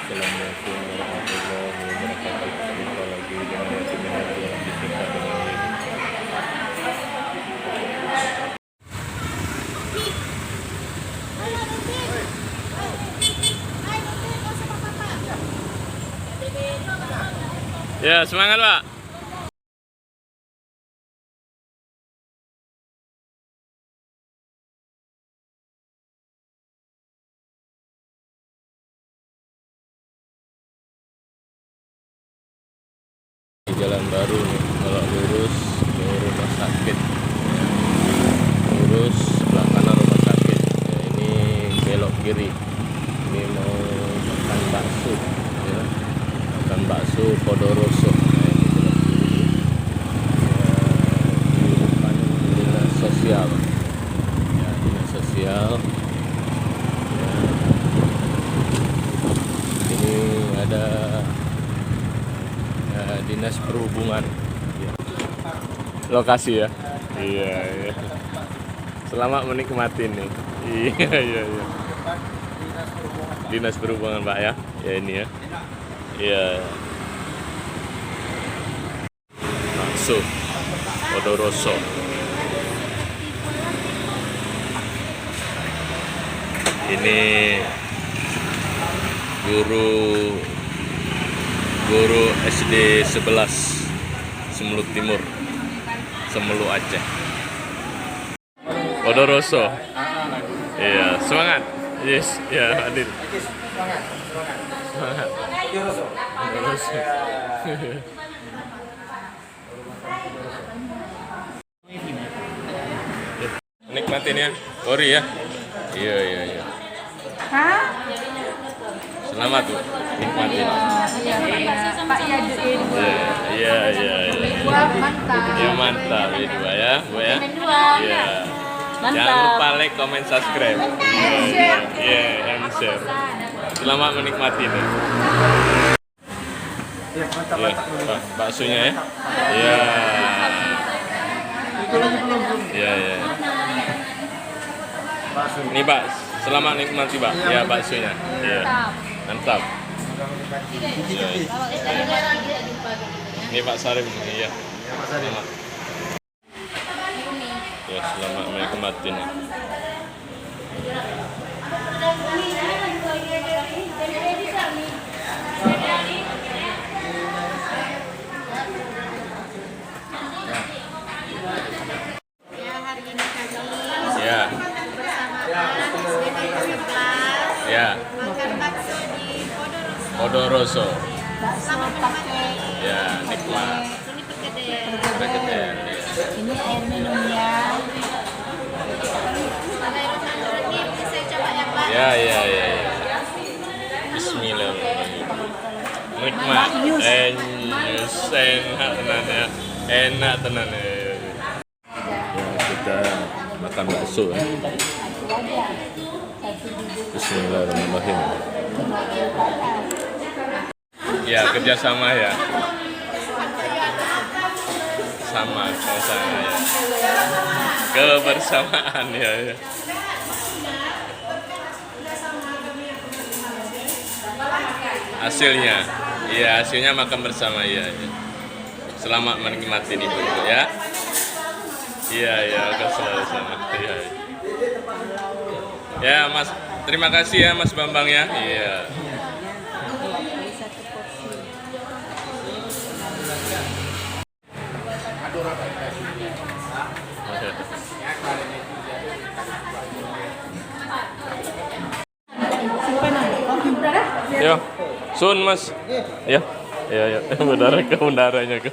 Assalamualaikum warahmatullahi wabarakatuh. Jumpa lagi dengan Yatim yang dicinta dengan ini. Ya, semangat Pak. Jalan baru nih, kalau lurus ke rumah sakit, lurus sebelah kanan rumah sakit ya, ini belok kiri, ini mau makan bakso ya. Makan bakso Podoroso. Nah, ini belok kiri ya, di depan dinas sosial ya, dinas sosial ya. Ini ada dinas perhubungan ya. Lokasi ya. Iya, iya. Selamat menikmati nih. Iya, iya, iya. Dinas perhubungan Pak ya. Ya ini ya. Iya. Bakso Podoroso. Ini guru SD 11 Semelut Timur, Semelu Aceh. Podoroso. Iya, semangat. Yes, ya hadir. Semangat. Podoroso. Nikmatin ya, Kori ya. Iya, iya, iya. Hah? Selamat tuh, nikmatin. Pak Yaduin. Iya, iya, iya. Mantap. Ya mantap ya dua ya, Bu ya. Iya. Mantap. Jangan lupa like, comment, subscribe. Iya, iya, and share. Selamat menikmati nih. Ya, mantap. Baksonya ya. Iya. Iya, iya. Ini Pak, selamat menikmati Pak. Ya baksonya. Iya. Mantap. Iya, iya. Ini Pak Sarif ini ya. Selamat. Ya, selamat menikmati nih. Hari ini kami Ya. bersama SD 11 Ya. makan bakso di Podoroso. Podoroso. Selamat menikmati. Ya, nikmat. Ini perkedel. Perkedel. Ini air minumnya. Ada yang ini bisa coba ya Pak. Ya, ya, ya, ya. Bismillahirrahmanirrahim. Nikmat. Enak tenan ya. Enak tenan ya. Ya, kita makan bakso ya. Bismillahirrahmanirrahim. Ya, kerjasama ya. Sama ya. Kebersamaan ya. Hasilnya, iya hasilnya makan bersama ya. Selamat menikmati nih Bu ya. Iya ya, akan selalu sama. Iya. Ya Mas, terima kasih ya Mas Bambang ya. Iya. Yo, Sun Mas. Ya. Ya, ya. Mendarat ke mendaranya ke.